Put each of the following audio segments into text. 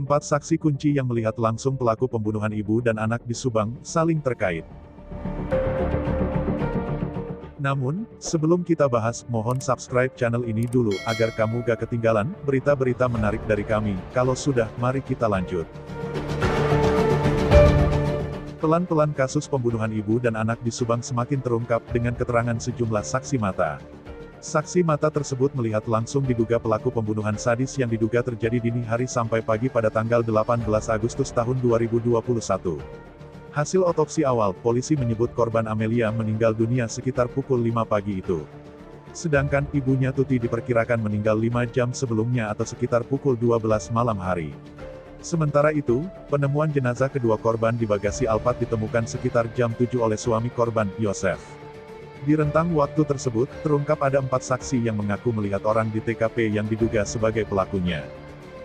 4 saksi kunci yang melihat langsung pelaku pembunuhan ibu dan anak di Subang, saling terkait. Namun, sebelum kita bahas, mohon subscribe channel ini dulu, agar kamu gak ketinggalan berita-berita menarik dari kami. Kalau sudah, mari kita lanjut. Pelan-pelan kasus pembunuhan ibu dan anak di Subang semakin terungkap dengan keterangan sejumlah saksi mata. Saksi mata tersebut melihat langsung diduga pelaku pembunuhan sadis yang diduga terjadi dini hari sampai pagi pada tanggal 18 Agustus tahun 2021. Hasil otopsi awal, polisi menyebut korban Amelia meninggal dunia sekitar pukul 5 pagi itu. Sedangkan ibunya Tuti diperkirakan meninggal 5 jam sebelumnya atau sekitar pukul 12 malam hari. Sementara itu, penemuan jenazah kedua korban di bagasi Alphard ditemukan sekitar jam 7 oleh suami korban, Yosef. Di rentang waktu tersebut, terungkap ada 4 saksi yang mengaku melihat orang di TKP yang diduga sebagai pelakunya.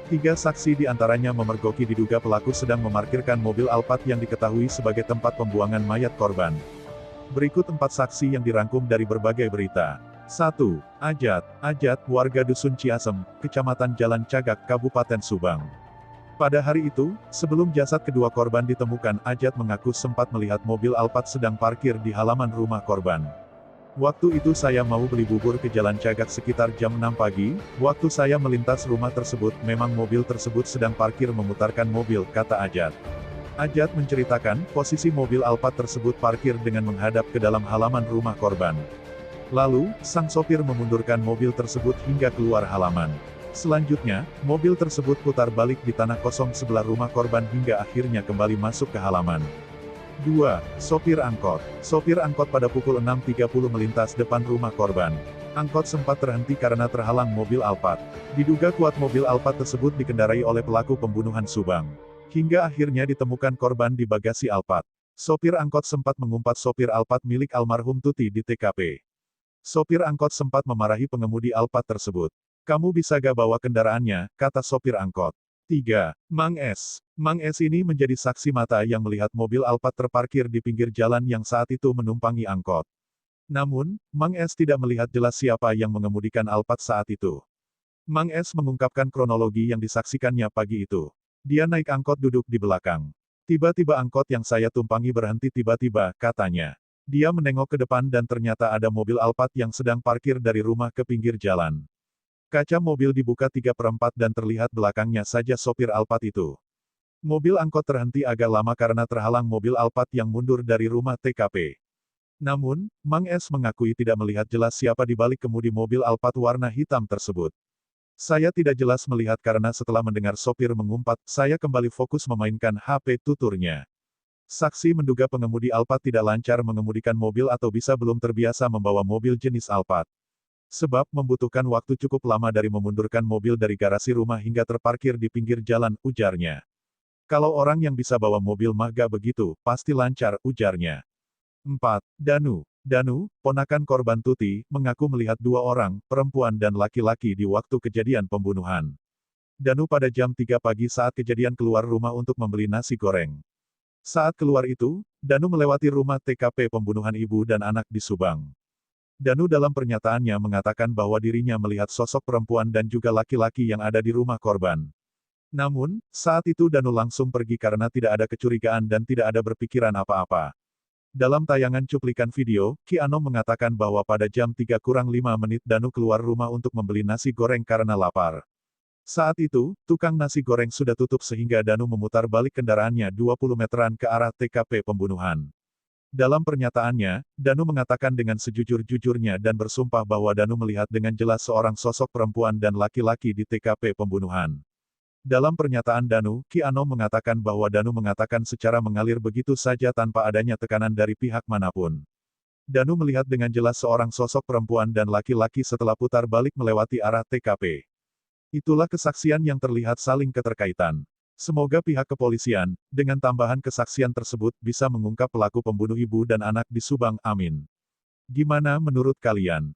3 saksi diantaranya memergoki diduga pelaku sedang memarkirkan mobil Alphard yang diketahui sebagai tempat pembuangan mayat korban. Berikut 4 saksi yang dirangkum dari berbagai berita. 1. Ajat, warga Dusun Ciasem, Kecamatan Jalan Cagak, Kabupaten Subang. Pada hari itu, sebelum jasad kedua korban ditemukan, Ajat mengaku sempat melihat mobil Alphard sedang parkir di halaman rumah korban. Waktu itu saya mau beli bubur ke Jalan Cagak sekitar jam 6 pagi, waktu saya melintas rumah tersebut, memang mobil tersebut sedang parkir memutarkan mobil, kata Ajat. Ajat menceritakan, posisi mobil Alphard tersebut parkir dengan menghadap ke dalam halaman rumah korban. Lalu, sang sopir memundurkan mobil tersebut hingga keluar halaman. Selanjutnya, mobil tersebut putar balik di tanah kosong sebelah rumah korban hingga akhirnya kembali masuk ke halaman. 2. Sopir angkot. Sopir angkot pada pukul 6.30 melintas depan rumah korban. Angkot sempat terhenti karena terhalang mobil Alphard. Diduga kuat mobil Alphard tersebut dikendarai oleh pelaku pembunuhan Subang. Hingga akhirnya ditemukan korban di bagasi Alphard. Sopir angkot sempat mengumpat sopir Alphard milik almarhum Tuti di TKP. Sopir angkot sempat memarahi pengemudi Alphard tersebut. "Kamu bisa gak bawa kendaraannya," kata sopir angkot. 3. Mang S. Mang S ini menjadi saksi mata yang melihat mobil Alphard terparkir di pinggir jalan yang saat itu menumpangi angkot. Namun, Mang S tidak melihat jelas siapa yang mengemudikan Alphard saat itu. Mang S mengungkapkan kronologi yang disaksikannya pagi itu. Dia naik angkot duduk di belakang. Tiba-tiba angkot yang saya tumpangi berhenti tiba-tiba, katanya. Dia menengok ke depan dan ternyata ada mobil Alphard yang sedang parkir dari rumah ke pinggir jalan. Kaca mobil dibuka 3/4 dan terlihat belakangnya saja sopir Alphard itu. Mobil angkot terhenti agak lama karena terhalang mobil Alphard yang mundur dari rumah TKP. Namun, Mang S mengakui tidak melihat jelas siapa di balik kemudi mobil Alphard warna hitam tersebut. "Saya tidak jelas melihat karena setelah mendengar sopir mengumpat, saya kembali fokus memainkan HP," tuturnya. Saksi menduga pengemudi Alphard tidak lancar mengemudikan mobil atau bisa belum terbiasa membawa mobil jenis Alphard. Sebab membutuhkan waktu cukup lama dari memundurkan mobil dari garasi rumah hingga terparkir di pinggir jalan, ujarnya. "Kalau orang yang bisa bawa mobil mah gak begitu, pasti lancar," ujarnya. 4. Danu, ponakan korban Tuti, mengaku melihat 2 orang, perempuan dan laki-laki di waktu kejadian pembunuhan. Danu pada jam 3 pagi saat kejadian keluar rumah untuk membeli nasi goreng. Saat keluar itu, Danu melewati rumah TKP pembunuhan ibu dan anak di Subang. Danu dalam pernyataannya mengatakan bahwa dirinya melihat sosok perempuan dan juga laki-laki yang ada di rumah korban. Namun, saat itu Danu langsung pergi karena tidak ada kecurigaan dan tidak ada berpikiran apa-apa. Dalam tayangan cuplikan video, Ki Anom mengatakan bahwa pada jam 3:05 Danu keluar rumah untuk membeli nasi goreng karena lapar. Saat itu, tukang nasi goreng sudah tutup sehingga Danu memutar balik kendaraannya 20 meteran ke arah TKP pembunuhan. Dalam pernyataannya, Danu mengatakan dengan sejujur-jujurnya dan bersumpah bahwa Danu melihat dengan jelas seorang sosok perempuan dan laki-laki di TKP pembunuhan. Dalam pernyataan Danu, Ki Anom mengatakan bahwa Danu mengatakan secara mengalir begitu saja tanpa adanya tekanan dari pihak manapun. Danu melihat dengan jelas seorang sosok perempuan dan laki-laki setelah putar balik melewati arah TKP. Itulah kesaksian yang terlihat saling keterkaitan. Semoga pihak kepolisian, dengan tambahan kesaksian tersebut, bisa mengungkap pelaku pembunuh ibu dan anak di Subang, amin. Gimana menurut kalian?